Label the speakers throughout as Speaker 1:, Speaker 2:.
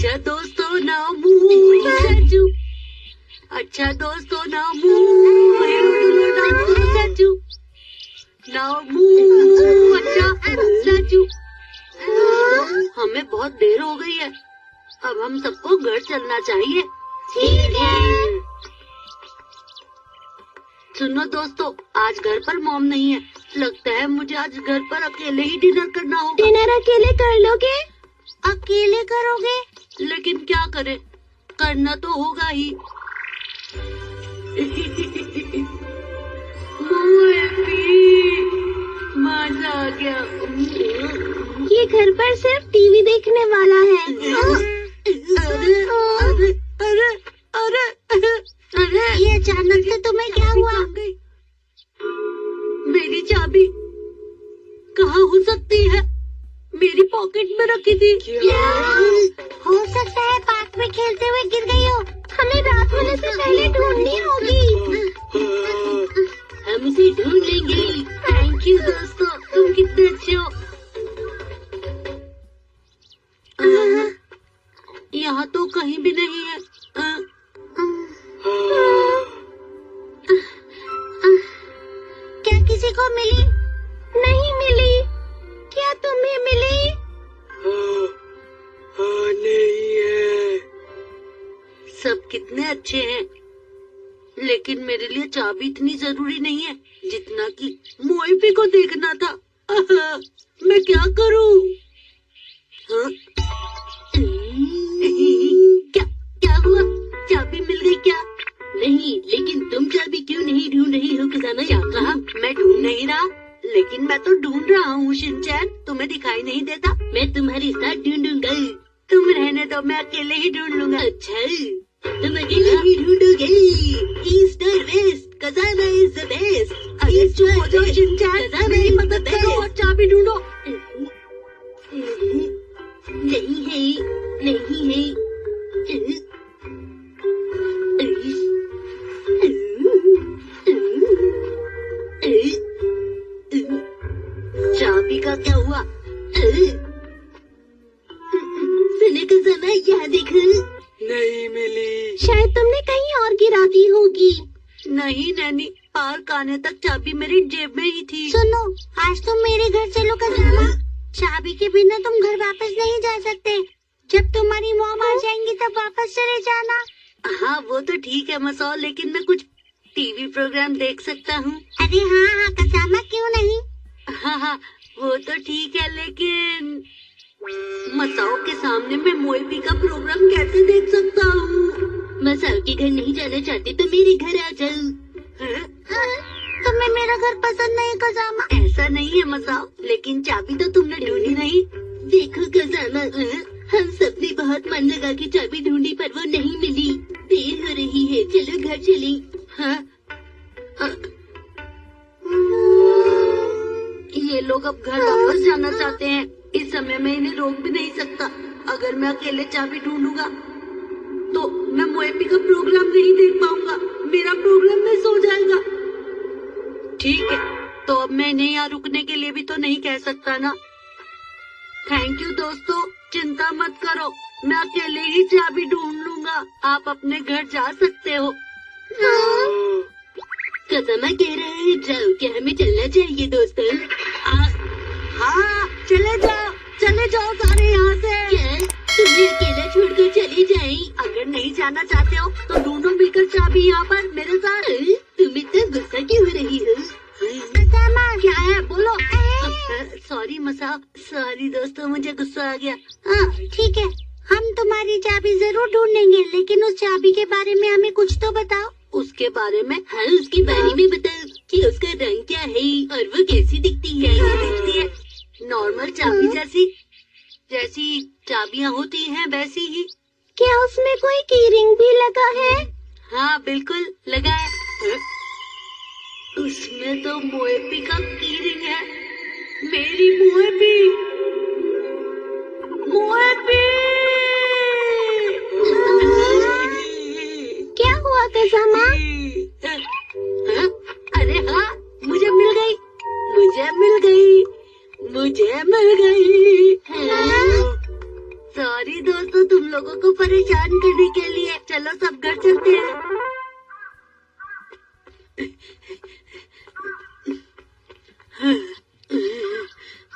Speaker 1: अच्छा दोस्तों ना मुँह सचू, अच्छा दोस्तों ना मुँह सचू, ना मुँह अच्छा सचू। हमें बहुत देर हो गई है, अब हम सबको घर चलना चाहिए।
Speaker 2: ठीक है।
Speaker 1: सुनो दोस्तों, आज घर पर मॉम नहीं है। लगता है मुझे आज घर पर अकेले ही डिनर करना होगा।
Speaker 2: डिनर अकेले कर लोगे?
Speaker 1: अकेले करोगे? लेकिन क्या करें, करना तो होगा ही। मजा आ गया।
Speaker 2: ये घर पर सिर्फ टीवी देखने वाला है।
Speaker 1: अरे अरे अरे अरे अरे,
Speaker 2: ये अचानक से तुम्हें क्या हुआ?
Speaker 1: मेरी चाबी कहाँ हो सकती है? मेरी पॉकेट में रखी थी।
Speaker 2: हो सकता है पार्क में खेलते हुए गिर गई हो। हमें रात होने से पहले ढूंढनी होगी।
Speaker 1: हम इसे ढूंढ लेंगे। थैंक यू दोस्तों, तुम कितने अच्छे हो। यहाँ तो कहीं भी नहीं है।
Speaker 2: क्या किसी को मिली? नहीं मिली। क्या तुम्हें मिली?
Speaker 1: नहीं है। सब कितने अच्छे हैं, लेकिन मेरे लिए चाबी इतनी जरूरी नहीं है जितना कि मोइपी को देखना था। मैं क्या करूं? क्या हुआ? चाबी मिल गई क्या? नहीं, लेकिन तुम चाबी क्यों नहीं ढूंढ रही हो खजाना? क्या कहा? मैं ढूंढ नहीं रहा, लेकिन मैं तो ढूंढ रहा हूँ शिनचैन। तुम्हें दिखाई नहीं देता? मैं तुम्हारे साथ ढूंढूंगा। तुम रहने दो, मैं अकेले ही ढूंढ लूंगा। अच्छा, तुम अकेले ही ढूंढोगे? ईस्ट और वेस्ट, खजाना इज द बेस्ट। ईस्ट हो जाओ शिनचैन, मेरी मदद करो और चाबी ढूंढो। नहीं है, नहीं है। चाबी का क्या हुआ? सुने खजाना, यहाँ देखो। नहीं मिली।
Speaker 2: शायद तुमने कहीं और गिरा दी होगी।
Speaker 1: नहीं नैनी, पार्क आने तक चाबी मेरी जेब में ही थी।
Speaker 2: सुनो, आज तुम मेरे घर चलो खजाना। चाबी के बिना तुम घर वापस नहीं जा सकते। जब तुम्हारी मॉम आ जाएंगी तब वापस चले जाना।
Speaker 1: हाँ वो तो ठीक है मसौ, लेकिन मैं कुछ टीवी प्रोग्राम देख सकता हूँ।
Speaker 2: अरे हाँ हाँ खजाना, क्यों नहीं?
Speaker 1: हाँ हाँ वो तो ठीक है, लेकिन मसाओ के सामने मैं मोइपी का प्रोग्राम कैसे देख सकता हूँ? मसाओ के घर नहीं जाना चाहते तो मेरे घर आ जाओ।
Speaker 2: तुम्हें मेरा घर पसंद नहीं खजाना?
Speaker 1: ऐसा नहीं है मसाओ, लेकिन चाबी तो तुमने ढूंढी नहीं। देखो खजाना, हम सबने बहुत मन लगा के चाबी ढूंढी पर वो नहीं मिली। देर हो रही है, चलो घर चलें। हाँ? ये लोग अब घर वापस जाना चाहते हैं। इस समय मैं इन्हें रोक भी नहीं सकता। अगर मैं अकेले चाबी ढूंढूंगा तो मैं मोइपी का प्रोग्राम नहीं देख पाऊंगा। मेरा प्रोग्राम मिस हो जाएगा। ठीक है, तो अब मैं इन्हें यहाँ रुकने के लिए भी तो नहीं कह सकता ना। थैंक यू दोस्तों, चिंता मत करो, मैं अकेले ही चाबी ढूंढ लूंगा। आप अपने घर जा सकते हो। खजाना कह रहे हैं जाओ, क्या हमें चलना चाहिए दोस्तों? हाँ चले जाओ सारे यहाँ से। क्या तुम्हें अकेला छोड़कर चले जाएं? अगर नहीं जाना चाहते हो तो ढूंढो मिलकर चाबी यहाँ पर मेरे साथ। तुम इतना गुस्सा क्यों हो रही हो? क्या है बोलो? सॉरी मसा, सॉरी दोस्तों, मुझे गुस्सा आ गया।
Speaker 2: हाँ ठीक है, हम तुम्हारी चाबी जरूर ढूंढेंगे, लेकिन उस चाबी के बारे में हमें कुछ तो बताओ।
Speaker 1: उसके बारे में? हाँ उसके बारे में बताओ कि उसका रंग क्या है और वो कैसी दिखती है। नॉर्मल चाबी जैसी चाबियाँ होती हैं वैसी ही।
Speaker 2: क्या उसमें कोई की रिंग भी लगा है?
Speaker 1: हाँ बिल्कुल लगा है। उसमें तो मोइपी का की रिंग है। मेरी मोइपी।
Speaker 2: क्या हुआ खजाना?
Speaker 1: अरे हाँ, मुझे मिल गई। सॉरी दोस्तों, तुम लोगों को परेशान करने के लिए। चलो सब घर चलते हैं।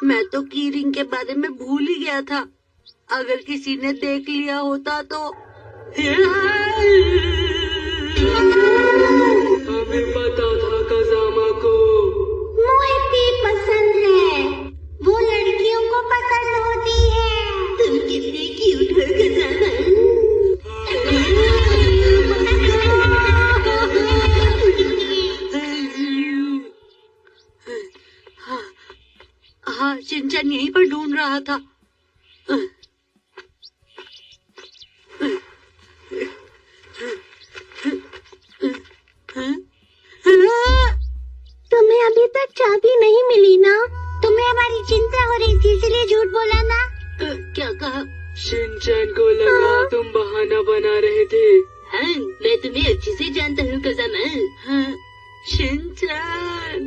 Speaker 1: मैं तो की रिंग के बारे में भूल ही गया था। अगर किसी ने देख लिया होता तो।
Speaker 3: हमें पता था कज़ामा को।
Speaker 2: मुझे भी पसंद है, वो लड़कियों को पसंद होती है।
Speaker 1: तुम कितने क्यूट हो कज़ामा। हाँ, शिनचैन यहीं पर ढूंढ रहा था।
Speaker 2: तुम्हें अभी तक चाबी नहीं मिली ना? तुम्हें हमारी चिंता हो रही थी इसलिए झूठ बोला ना?
Speaker 1: क्या कहा?
Speaker 3: शिनचैन को लगा तुम बहाना बना रहे थे।
Speaker 1: हाँ, मैं तुम्हें अच्छे से जानता हूँ कज़ामा। हाँ, शिनचैन।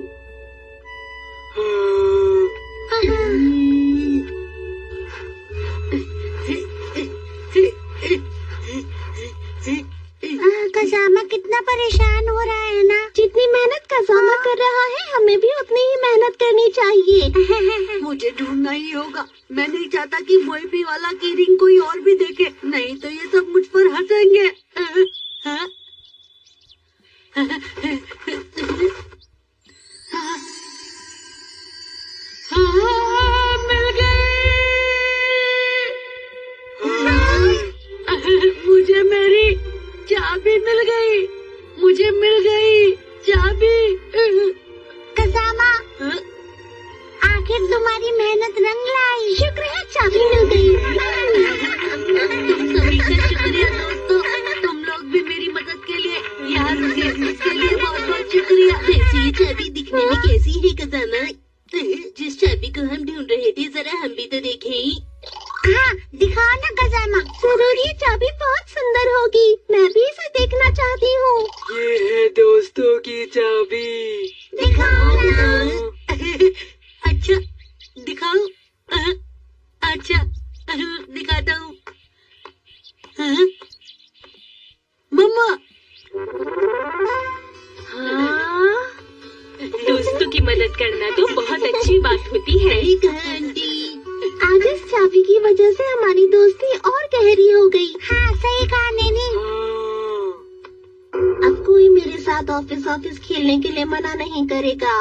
Speaker 2: कज़ामा कितना परेशान हो रहा है ना? जितनी मेहनत कज़ामा कर रहा है हमें भी उतनी ही मेहनत करनी चाहिए।
Speaker 1: मुझे ढूंढना ही होगा। मैं नहीं चाहता कि मोइबी वाला की रिंग कोई और भी देखे, नहीं तो ये सब मुझ पर हंसेंगे। हाँ? मिल गई। मुझे मेरी चाबी मिल गई। मुझे मिल गई चाबी।
Speaker 2: कज़ामा, आखिर तुम्हारी मेहनत रंग लाई। शुक्र है चाबी मिल गई।
Speaker 1: तुम सभी का शुक्रिया दोस्तों। तुम लोग भी मेरी मदद के लिए यहाँ रुके, इसके लिए बहुत बहुत शुक्रिया। वैसे ये चाबी दिखने में कैसी है कज़ामा? जिस चाबी को हम ढूंढ रहे थे, जरा हम भी तो देखें।
Speaker 2: हाँ, दिखाओ ना कज़ामा। जरूर ये चाबी बहुत सुंदर होगी। मैं भी इसे देखना चाहती हूँ।
Speaker 3: ये है दोस्तों की चाबी।
Speaker 2: दिखाओ ना।
Speaker 1: अच्छा, दिखाओ। अच्छा, दिखाता हूँ। मम्मा।
Speaker 4: हाँ, दोस्तों की मदद करना तो बहुत अच्छी बात होती है।
Speaker 1: सही कहा आंटी।
Speaker 2: आज इस चाबी की वजह से हमारी दोस्ती और गहरी हो गई। हाँ, सही कहा नैनी। अब कोई मेरे साथ ऑफिस खेलने के लिए मना नहीं करेगा।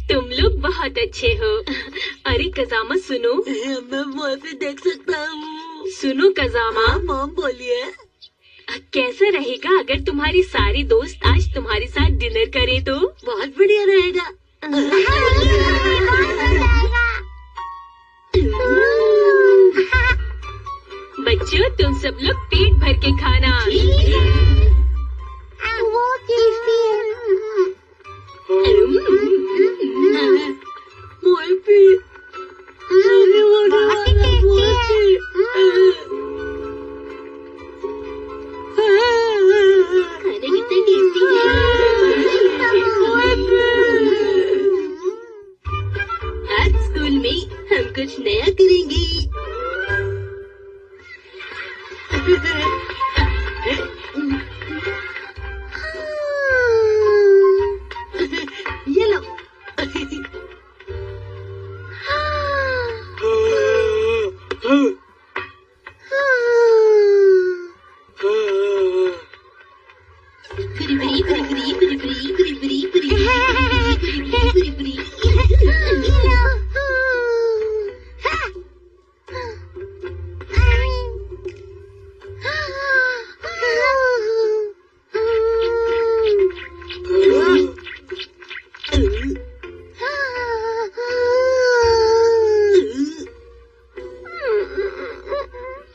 Speaker 4: तुम लोग बहुत अच्छे हो। अरे कज़ामा सुनो।
Speaker 1: मैं मूवी देख सकता हूँ।
Speaker 4: सुनो कज़ामा,
Speaker 1: मॉम बोलिए।
Speaker 4: कैसा रहेगा अगर तुम्हारी सारी दोस्त आज तुम्हारे साथ डिनर करे तो?
Speaker 1: बहुत बढ़िया रहेगा।
Speaker 4: बच्चों, तुम सब लोग पेट भर के खाना।
Speaker 2: वो टेस्टी है।
Speaker 1: मूवी
Speaker 2: बहुत ही टेस्टी है।
Speaker 1: खाने कितने टेस्टी है। आज स्कूल में हम कुछ नया करेंगे। ये लो।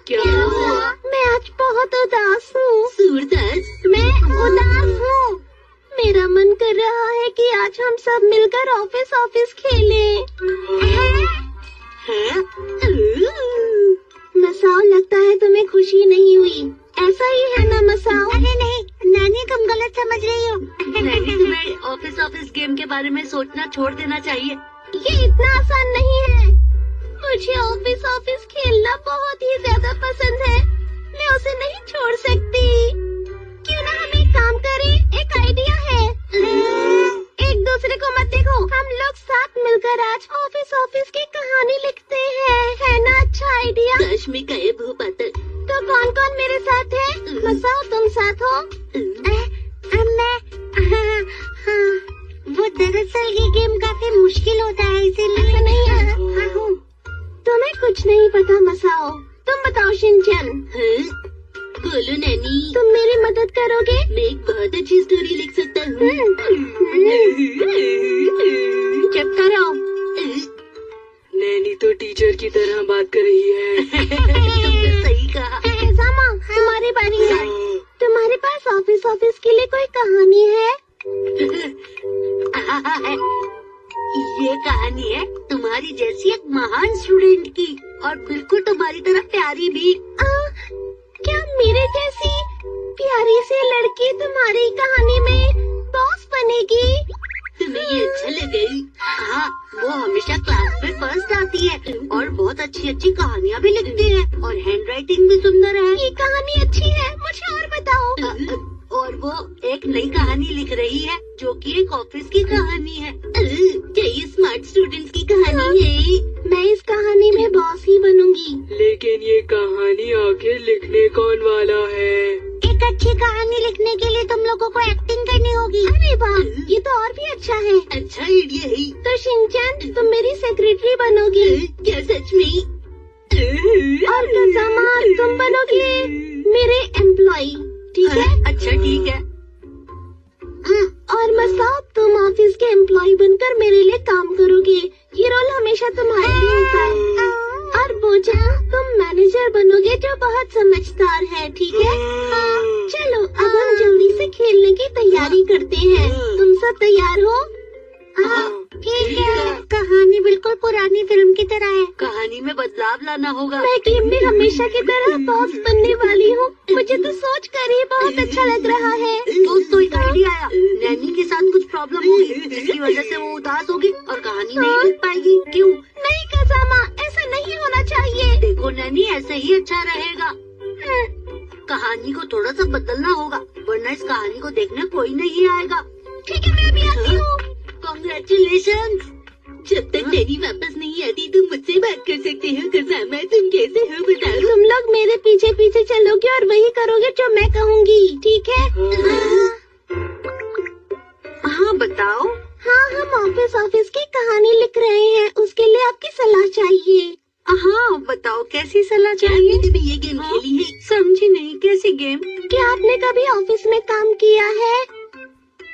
Speaker 1: क्या हुआ?
Speaker 2: मैं आज बहुत उदास हूँ।
Speaker 1: सूरदास,
Speaker 2: मैं उदास हूँ। मेरा मन कर रहा है कि आज हम सब मिलकर ऑफिस खेलें। मसाओ, लगता है तुम्हें खुशी नहीं हुई। ऐसा ही है ना मसाओ? अरे नहीं नानी, तुम गलत समझ रही हो।
Speaker 1: नहीं, तुम्हें ऑफिस गेम के बारे में सोचना छोड़ देना चाहिए।
Speaker 2: ये इतना आसान नहीं है। मुझे ऑफिस ऑफिस खेलना बहुत ही ज्यादा पसंद है। मैं उसे नहीं छोड़ सकती। क्यों ना हम एक काम करें, एक आइडिया है। एक दूसरे को मत देखो, हम लोग साथ मिलकर आज ऑफिस ऑफिस की कहानी लिखते हैं। है ना अच्छा आइडिया?
Speaker 1: काश में गए भू पातर।
Speaker 2: तो कौन कौन मेरे साथ है? मसाओ तुम साथ हो? मैं हाँ, वो दरअसल ये गेम काफी मुश्किल होता है, इसीलिए नहीं है। तुम्हें कुछ नहीं पता मसाओ। तुम बताओ शिनचैन।
Speaker 1: बोलो नैनी।
Speaker 2: तुम मेरी मदद करोगे?
Speaker 1: मैं एक बहुत अच्छी स्टोरी लिख सकता हूँ।
Speaker 2: चुप करो।
Speaker 3: नैनी तो टीचर की तरह बात कर रही है।
Speaker 1: तुमने सही कहा।
Speaker 2: सामा, तुम्हारी बारी है। तुम्हारे पास ऑफिस ऑफिस के लिए कोई कहानी है?
Speaker 1: ये कहानी है तुम्हारी जैसी एक महान स्टूडेंट की, और बिल्कुल तुम्हारी तरह प्यारी भी।
Speaker 2: क्या मेरे जैसी प्यारी सी लड़की तुम्हारी कहानी में बॉस बनेगी?
Speaker 1: तुम्हें ये अच्छा लगे? हाँ, वो हमेशा क्लास में फर्स्ट आती है और बहुत अच्छी अच्छी कहानियाँ भी लिखती है और हैंड राइटिंग भी सुंदर है।
Speaker 2: ये कहानी अच्छी है, मुझे और बताओ।
Speaker 1: और वो एक नई कहानी लिख रही है जो कि एक ऑफिस की कहानी है। क्या ये स्मार्ट स्टूडेंट्स की कहानी है?
Speaker 2: मैं इस कहानी में बॉस ही बनूंगी।
Speaker 3: लेकिन ये कहानी आखिर लिखने कौन वाला है?
Speaker 2: एक अच्छी कहानी लिखने के लिए तुम लोगों को एक्टिंग करनी होगी। अरे वाह, ये तो और भी अच्छा है।
Speaker 1: अच्छा आइडिया है।
Speaker 2: तो शिनचैन, तुम मेरी सेक्रेटरी बनोगी।
Speaker 1: क्या सच में?
Speaker 2: और कसामा, तुम बनोगे मेरे एम्प्लॉई। ठीक है?
Speaker 1: अच्छा ठीक है।
Speaker 2: और मसाओ, तुम ऑफिस के एम्प्लॉय बनकर मेरे लिए काम करोगे। ये रोल हमेशा तुम्हारे लिए होता है। और बोझा, तुम मैनेजर बनोगे जो बहुत समझदार है। ठीक है? चलो अब हम जल्दी से खेलने की तैयारी करते हैं। तुम सब तैयार हो? ठीक है। कहानी बिल्कुल पुरानी फिल्म की तरह है।
Speaker 1: कहानी में बदलाव लाना होगा।
Speaker 2: मैं गेम में हमेशा की तरह बॉस बनने वाली हूँ। मुझे तो सोच कर ही बहुत अच्छा लग रहा है।
Speaker 1: दोस्तों, एक आइडिया आया। नैनी के साथ कुछ प्रॉब्लम होगी जिसकी वजह से वो उदास होगी और कहानी नहीं लिख पाएगी। क्यों?
Speaker 2: नहीं कसामा, ऐसा नहीं होना चाहिए।
Speaker 1: देखो नैनी, ऐसे ही अच्छा रहेगा। कहानी को थोड़ा सा बदलना होगा, वरना इस कहानी को देखने कोई नहीं आएगा।
Speaker 2: ठीक है, मैं अभी आती हूँ।
Speaker 1: Congratulations! जब तक नैनी वापस नहीं आती तुम मुझसे बात कर सकते हो। कसामा, तुम कैसे हो बताओ?
Speaker 2: तुम लोग मेरे पीछे पीछे चलोगे और वही करोगे जो मैं कहूँगी। ठीक है?
Speaker 1: हाँ बताओ।
Speaker 2: हाँ, हम ऑफिस ऑफिस की कहानी लिख रहे हैं। उसके लिए आपकी सलाह चाहिए।
Speaker 1: हाँ बताओ, कैसी सलाह चाहिए? तुमने ये गेम खेली है? समझी नहीं, कैसी गेम?
Speaker 2: क्या आपने कभी ऑफिस में काम किया है?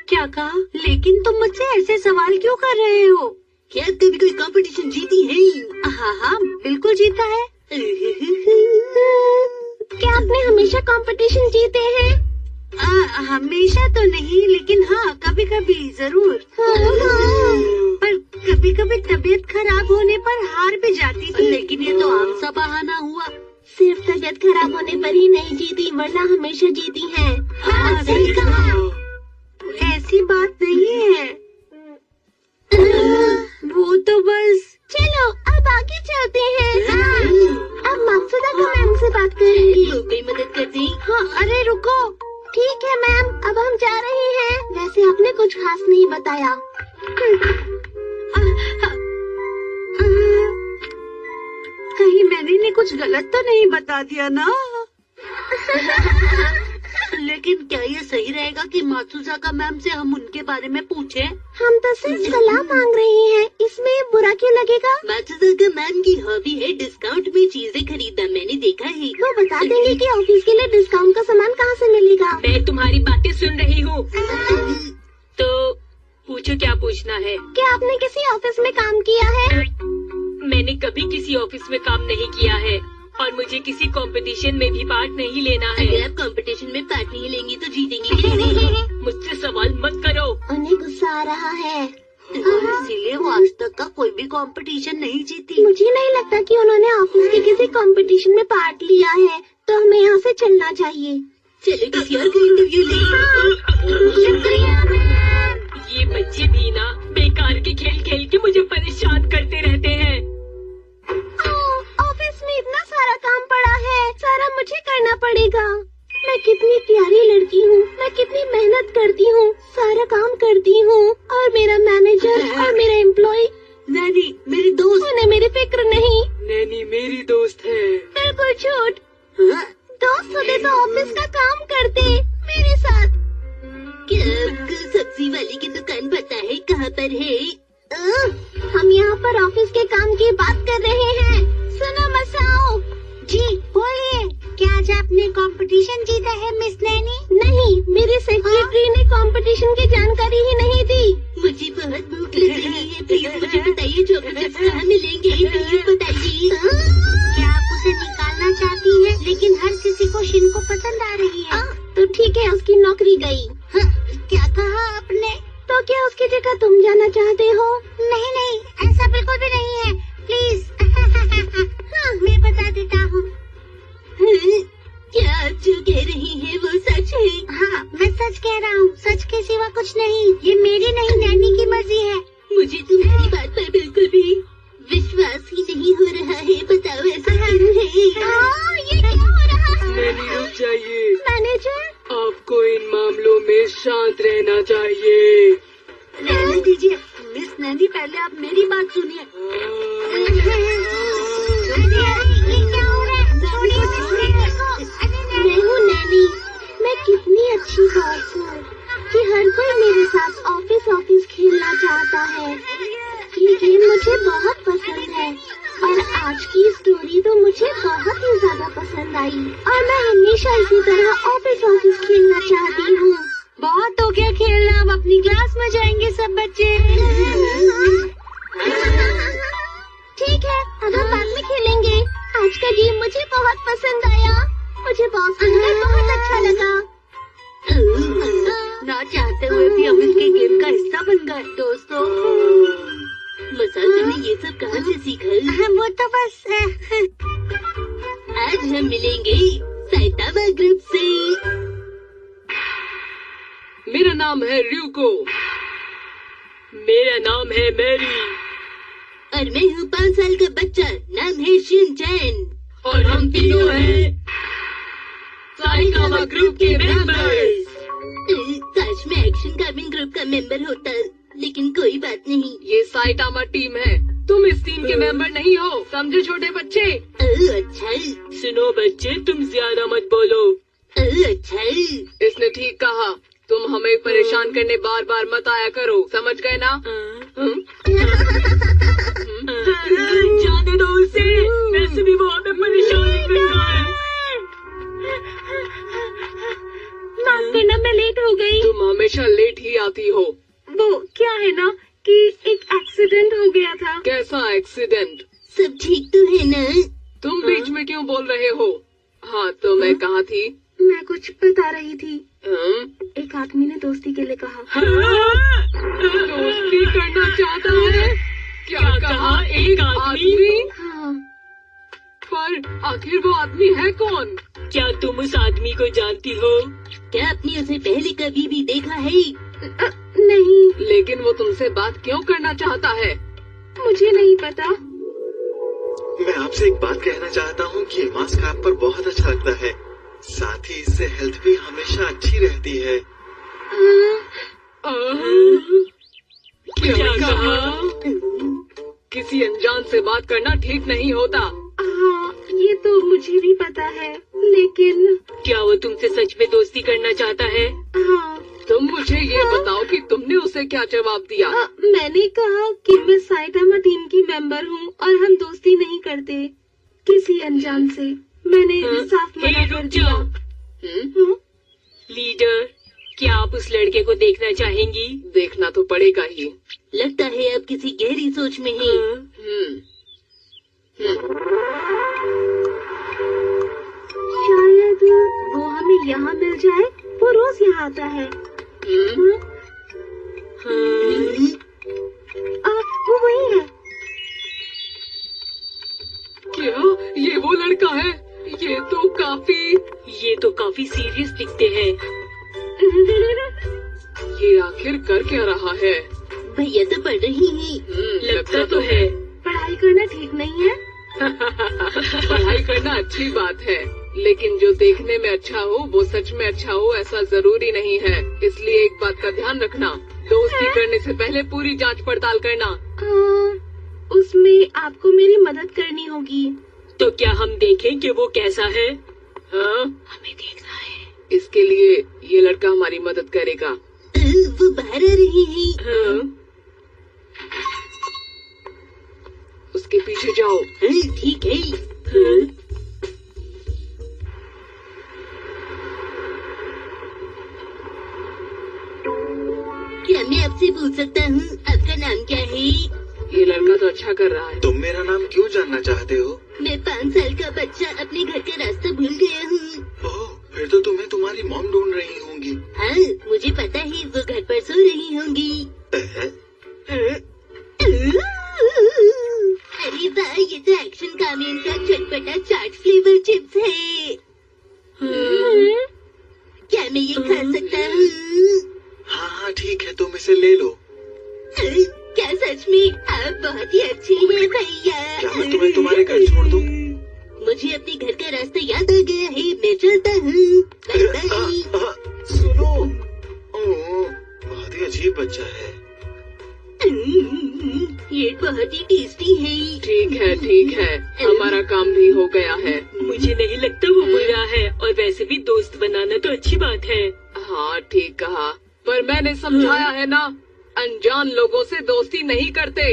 Speaker 1: क्या कहा? लेकिन तुम मुझसे ऐसे सवाल क्यों कर रहे हो? क्या कभी कोई कंपटीशन जीती है? हाँ, बिल्कुल जीता है।
Speaker 2: क्या आपने हमेशा कंपटीशन जीते हैं?
Speaker 1: हमेशा तो नहीं, लेकिन हाँ कभी कभी जरूर। पर कभी कभी तबीयत खराब होने पर हार भी जाती थी। लेकिन ये तो आम सा बहाना हुआ।
Speaker 2: सिर्फ तबीयत खराब होने पर ही नहीं जीती, वरना हमेशा जीती हैं।
Speaker 1: हाँ, सही कहा। ऐसी बात नहीं है। वो तो बस।
Speaker 2: चलो अब आगे चलते हैं। अब मकसूदा का मैम से बात करेंगे।
Speaker 1: कोई मदद कर दी?
Speaker 2: हाँ, अरे रुको। ठीक है मैम, अब हम जा रहे हैं। वैसे आपने कुछ खास नहीं बताया।
Speaker 1: कहीं मैंने ने कुछ गलत तो नहीं बता दिया ना? लेकिन क्या ये सही रहेगा कि मात्सुजाका मैम से हम उनके बारे में पूछें?
Speaker 2: हम तो सिर्फ सलाह मांग रहे हैं, इसमें बुरा क्यों लगेगा?
Speaker 1: मात्सुजाका मैम की हॉबी है डिस्काउंट में चीजें खरीदना, मैंने देखा है।
Speaker 2: वो बता देंगे कि ऑफिस के लिए डिस्काउंट का सामान कहाँ से मिलेगा।
Speaker 4: मैं तुम्हारी बातें सुन रही हूँ। तो पूछो, क्या पूछना है?
Speaker 2: क्या आपने किसी ऑफिस में काम किया है?
Speaker 4: मैंने कभी किसी ऑफिस में काम नहीं किया है और मुझे किसी कंपटीशन में भी पार्ट नहीं लेना है।
Speaker 1: अगर आप कंपटीशन में पार्ट नहीं लेंगी तो जीतेंगी कैसे?
Speaker 4: मुझसे सवाल मत करो।
Speaker 2: उन्हें गुस्सा आ रहा है
Speaker 1: और इसीलिए वो आज तक का कोई भी कंपटीशन नहीं जीती।
Speaker 2: मुझे नहीं लगता कि उन्होंने ऑफिस के किसी कंपटीशन में पार्ट लिया है, तो हमें यहाँ से चलना चाहिए।
Speaker 1: चलो किसी और का इंटरव्यू ले।
Speaker 2: शुक्रिया मैम।
Speaker 4: ये बच्चे भी ना बेकार के खेल खेल के मुझे परेशान करते रहते हैं।
Speaker 2: कंपटीशन जीता है मिस नैनी? नहीं, मेरी सेक्रेटरी ने कंपटीशन की जानकारी ही नहीं दी।
Speaker 1: मुझे बहुत भूख लग रही है, प्लीज मुझे बताइए चॉकलेट कहाँ मिलेंगे, प्लीज बताइए।
Speaker 2: क्या आप उसे निकालना चाहती है? लेकिन हर किसी को शिन को पसंद आ रही है। तो ठीक है, उसकी नौकरी गई। क्या कहा आपने? तो क्या उसकी जगह तुम जाना चाहते हो? नहीं नहीं, ऐसा बिल्कुल भी नहीं है, प्लीज। हाँ, मैं बता देता हूँ।
Speaker 1: क्या आप जो कह रही हैं वो सच है?
Speaker 2: हाँ, मैं सच कह रहा हूँ, सच के सिवा कुछ नहीं। ये मेरी नहीं, नैनी की मर्जी है।
Speaker 1: मुझे तुम्हारी बात पर बिल्कुल भी विश्वास ही नहीं हो रहा है, बताओ ऐसा क्यों है?
Speaker 2: ये क्या हो रहा है?
Speaker 3: नैनी रुक जाइए,
Speaker 2: मैनेजर,
Speaker 3: आपको इन मामलों में शांत रहना चाहिए।
Speaker 1: रहने दीजिए मिस नैनी, पहले आप मेरी बात सुनिए।
Speaker 2: ये क्या हो रहा है? छोड़िए मिस नैनी को। मैं हूँ नैनी, मैं कितनी अच्छी बॉस हूँ कि हर कोई मेरे साथ ऑफिस खेलना चाहता है। ये गेम मुझे बहुत पसंद है और आज की स्टोरी तो मुझे बहुत ही ज्यादा पसंद आई और मैं हमेशा इसी तरह ऑफिस खेलना चाहती हूँ।
Speaker 1: बहुत हो गया खेलना, अब अपनी क्लास में जाएंगे सब बच्चे।
Speaker 2: ठीक है, अब हम बाद में खेलेंगे। आज का गेम मुझे बहुत पसंद आया, मुझे बॉस बनकर बहुत अच्छा लगा।
Speaker 1: ना चाहते हुए भी हम इसके गेम का हिस्सा बन गए। दोस्तों, मसाल तुमने ये सब कहाँ से सीखा?
Speaker 2: वो तो बस
Speaker 1: आज हम मिलेंगे साइटामा ग्रुप से।
Speaker 3: मेरा नाम है र्यूको। मेरा नाम है मैरी।
Speaker 1: और मैं हूँ 5 साल का बच्चा, नाम है शिनचैन।
Speaker 3: और हम तीनों हैं साइटामा ग्रुप के मेंबर्स।
Speaker 1: काश मैं एक्शन कार्बिन ग्रुप का मेंबर होता, लेकिन कोई बात नहीं।
Speaker 3: ये साइटामा टीम है, तुम इस टीम के मेंबर नहीं हो, समझे छोटे बच्चे?
Speaker 1: अच्छा।
Speaker 3: सुनो बच्चे, तुम ज्यादा मत बोलो।
Speaker 1: अच्छा।
Speaker 3: इसने ठीक कहा, तुम हमें परेशान करने बार बार मत आया करो, समझ गए ना? जाने दो उसे, वैसे भी वो हमें परेशान करता है।
Speaker 2: माफ करना, मैं लेट हो गई।
Speaker 3: तुम हमेशा लेट ही आती हो।
Speaker 2: वो क्या है ना कि एक एक्सीडेंट हो गया था।
Speaker 3: कैसा एक्सीडेंट?
Speaker 1: सब ठीक तो है ना?
Speaker 3: तुम बीच में क्यों बोल रहे हो? हाँ, तो मैं कहाँ थी?
Speaker 2: मैं कुछ बता रही थी।
Speaker 3: हाँ?
Speaker 2: एक आदमी ने दोस्ती के लिए कहा।
Speaker 3: दोस्ती करना चाहता है? क्या कहा? एक आदमी?
Speaker 2: हाँ।
Speaker 3: पर आखिर वो आदमी है कौन?
Speaker 4: क्या तुम उस आदमी को जानती हो?
Speaker 1: क्या आपने उसे पहले कभी भी देखा है?
Speaker 2: नहीं,
Speaker 3: लेकिन वो तुमसे बात क्यों करना चाहता है?
Speaker 2: मुझे नहीं पता।
Speaker 5: मैं आपसे एक बात कहना चाहता हूँ कि ये मास्क आप पर बहुत अच्छा लगता है, साथ ही इससे हेल्थ भी हमेशा अच्छी रहती है।
Speaker 3: क्या कहा? किसी अनजान से बात करना ठीक नहीं होता।
Speaker 2: हाँ, ये तो मुझे भी पता है, लेकिन
Speaker 4: क्या वो तुमसे सच में दोस्ती करना चाहता है?
Speaker 2: हाँ।
Speaker 3: तुम मुझे ये बताओ कि तुमने उसे क्या जवाब दिया?
Speaker 2: मैंने कहा कि मैं साइटामा टीम की मेंबर हूँ और हम दोस्ती नहीं करते किसी अनजान से। मैंने साफ मना
Speaker 4: हे,
Speaker 2: कर
Speaker 4: रुक
Speaker 2: दिया।
Speaker 4: जाओ। लीडर, क्या आप उस लड़के को देखना चाहेंगी?
Speaker 3: देखना तो पड़ेगा ही।
Speaker 1: लगता है आप किसी गहरी सोच में हैं।
Speaker 2: शायद वो हमें यहाँ मिल जाए, वो रोज यहाँ आता है। वो वही है।
Speaker 3: क्या ये वो लड़का है? ये तो काफी
Speaker 4: सीरियस दिखते हैं।
Speaker 3: ये आखिर कर क्या रहा है?
Speaker 1: भैया तो पढ़ रही है।
Speaker 3: लगता तो है।
Speaker 2: पढ़ाई करना ठीक नहीं है।
Speaker 3: पढ़ाई करना अच्छी बात है, लेकिन जो देखने में अच्छा हो वो सच में अच्छा हो ऐसा जरूरी नहीं है। इसलिए एक बात का ध्यान रखना, दोस्ती करने से पहले पूरी जांच पड़ताल करना।
Speaker 2: उसमें आपको मेरी मदद करनी होगी।
Speaker 4: तो क्या हम देखें कि वो कैसा है?
Speaker 3: हाँ,
Speaker 1: हमें देखना है।
Speaker 3: इसके लिए ये लड़का हमारी मदद करेगा।
Speaker 1: वो बाहर आ रही है।
Speaker 3: हाँ? उसके पीछे जाओ।
Speaker 1: ठीक है। पूछ सकता हूँ आपका नाम क्या है?
Speaker 3: ये लड़का तो अच्छा कर रहा है।
Speaker 5: तुम मेरा नाम क्यों जानना चाहते हो?
Speaker 1: मैं 5 साल का बच्चा अपने घर का रास्ता भूल गया हूँ।
Speaker 5: ओह, फिर तो तुम्हें तुम्हारी मॉम ढूंढ रही होंगी।
Speaker 1: हाँ, मुझे पता है वो घर पर सो रही होंगी। अरे वाह, ये तो एक्शन कामेन का चटपटा चाट फ्लेवर चिप्स है। क्या मैं ये खा सकता हूँ?
Speaker 5: हाँ हाँ ठीक है, तुम इसे ले लो।
Speaker 1: क्या सच में? आप बहुत ही अच्छे हैं भैया।
Speaker 5: क्या मैं तुम्हें तुम्हारे घर छोड़ दूं?
Speaker 1: मुझे अपने घर का रास्ता याद आ गया है, मैं चलता हूँ। Bye bye.
Speaker 5: सुनो, ओह, बहुत ही अजीब बच्चा है।
Speaker 1: ये बहुत ही टेस्टी है।
Speaker 3: ठीक है, हमारा काम भी हो गया है।
Speaker 4: मुझे नहीं लगता वो बुरा है, और वैसे भी दोस्त बनाना तो अच्छी बात है।
Speaker 3: हाँ ठीक कहा, पर मैंने समझाया है ना, अनजान लोगों से दोस्ती नहीं करते।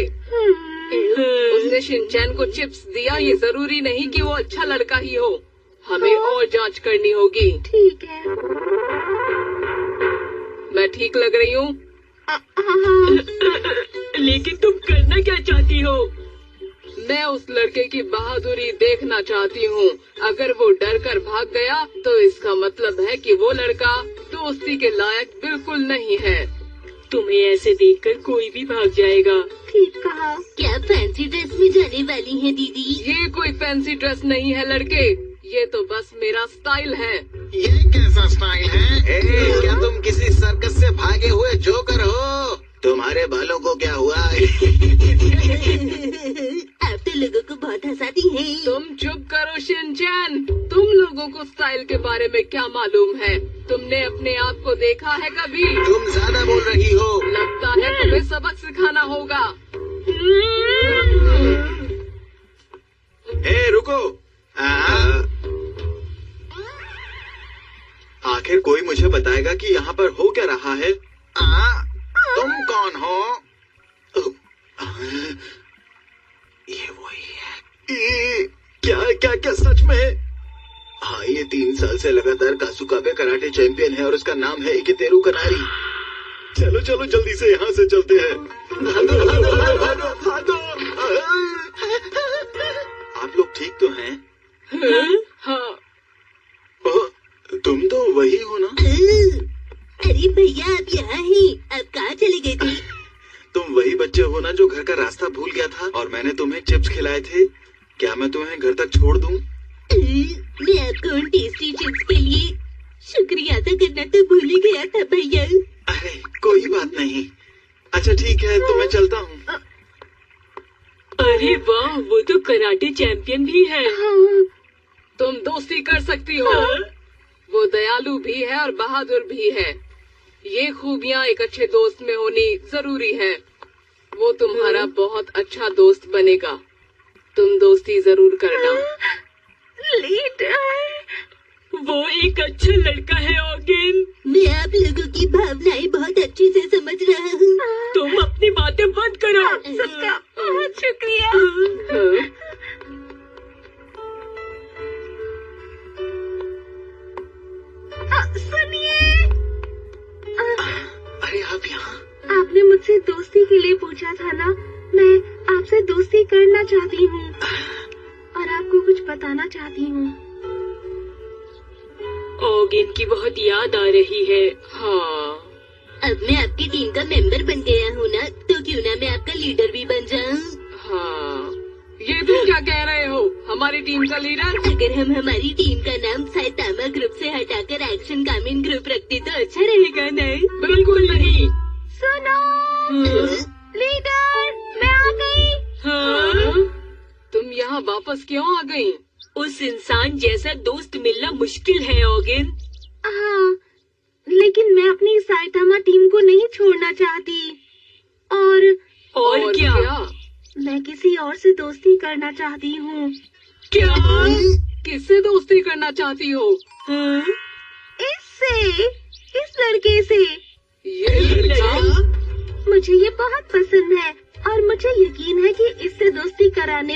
Speaker 3: उसने शिनचैन को चिप्स दिया, ये जरूरी नहीं कि वो अच्छा लड़का ही हो। हमें और जांच करनी होगी।
Speaker 2: ठीक है।
Speaker 3: मैं ठीक लग रही हूँ?
Speaker 4: लेकिन तुम करना क्या चाहती हो?
Speaker 3: मैं उस लड़के की बहादुरी देखना चाहती हूँ। अगर वो डर कर भाग गया तो इसका मतलब है कि वो लड़का दोस्ती के लायक बिल्कुल नहीं है।
Speaker 4: तुम्हें ऐसे देखकर कोई भी भाग जाएगा।
Speaker 2: ठीक कहा।
Speaker 1: क्या फैंसी ड्रेस में जाने वाली है दीदी?
Speaker 3: ये कोई फैंसी ड्रेस नहीं है लड़के, ये तो बस मेरा स्टाइल है।
Speaker 5: ये कैसा स्टाइल है? क्या तुम किसी सर्कस से भागे हुए जोकर हो? तुम्हारे बालों को क्या हुआ?
Speaker 1: आप तो लोगों को बहुत हंसाती हैं।
Speaker 3: तुम चुप करो शिनचैन, तुम लोगों को स्टाइल के बारे में क्या मालूम है? तुमने अपने आप को देखा है कभी?
Speaker 5: तुम ज्यादा बोल रही हो।
Speaker 3: लगता है तुम्हें सबक सिखाना होगा।
Speaker 5: हे रुको, आखिर कोई मुझे बताएगा कि यहाँ पर हो क्या रहा है? तुम कौन हो? ये वही है। क्या सच में? हाँ, ये 3 साल से लगातार कासुकाबे कराटे चैंपियन है और उसका नाम है इकितेरू कनारी। चलो चलो जल्दी से यहाँ से चलते हैं। भागो। आप लोग ठीक तो हैं?
Speaker 3: हाँ,
Speaker 5: तुम तो वही हो ना?
Speaker 1: अरे भैया, आप यहाँ हैं। आप कहाँ चले गए थे?
Speaker 5: तुम वही बच्चे हो ना जो घर का रास्ता भूल गया था और मैंने तुम्हें चिप्स खिलाए थे? क्या मैं तुम्हें घर तक छोड़ दूं?
Speaker 1: मैं आपको उन टेस्टी चिप्स के लिए शुक्रिया अदा करना तो भूल ही गया था भैया।
Speaker 5: अरे कोई बात नहीं। अच्छा ठीक है, तो मैं चलता हूँ।
Speaker 4: अरे वाह, वो तो कराटे चैंपियन भी है।
Speaker 3: तुम दोस्ती कर सकती हो। वो दयालु भी है और बहादुर भी है। ये खूबियाँ एक अच्छे दोस्त में होनी जरूरी है। वो तुम्हारा बहुत अच्छा दोस्त बनेगा। तुम दोस्ती जरूर करना।
Speaker 4: वो एक अच्छा लड़का है ऑगिन।
Speaker 1: मैं आप लोगों की भावनाएं बहुत अच्छे से समझ रहा हूँ।
Speaker 4: तुम अपनी बातें बंद करो।
Speaker 2: सबका बहुत शुक्रिया। सुनिए,
Speaker 5: अरे आप यहाँ?
Speaker 2: आपने मुझसे दोस्ती के लिए पूछा था ना? मैं आपसे दोस्ती करना चाहती हूँ और आपको कुछ बताना चाहती हूँ।
Speaker 4: ऑगिन की बहुत याद आ रही है।
Speaker 3: हाँ,
Speaker 1: अब मैं आपकी टीम का मेंबर बन गया हूँ ना, तो क्यों ना मैं आपका लीडर भी बन जाऊँ?
Speaker 3: हाँ, ये तुम क्या कह रहे हो? हमारी टीम का लीडर?
Speaker 1: अगर हम हमारी टीम का नाम साइतामा ग्रुप से हटाकर एक्शन कामिन ग्रुप रखते तो अच्छा रहेगा ना?
Speaker 3: बिल्कुल नहीं।
Speaker 2: सुनो, लीडर, मैं आ गई।
Speaker 3: हाँ? तुम यहाँ वापस क्यों आ गई?
Speaker 4: उस इंसान जैसा दोस्त मिलना मुश्किल है ऑगिन।
Speaker 2: हाँ, लेकिन मैं अपनी साइतामा टीम को नहीं छोड़ना चाहती। और
Speaker 4: क्या?
Speaker 2: मैं किसी और से दोस्ती करना चाहती हूँ।
Speaker 3: क्या? किससे दोस्ती करना चाहती हो?
Speaker 2: इससे, इस लड़के से।
Speaker 3: ये लड़का?
Speaker 2: मुझे ये बहुत पसंद है और मुझे यकीन है कि इससे दोस्ती कराने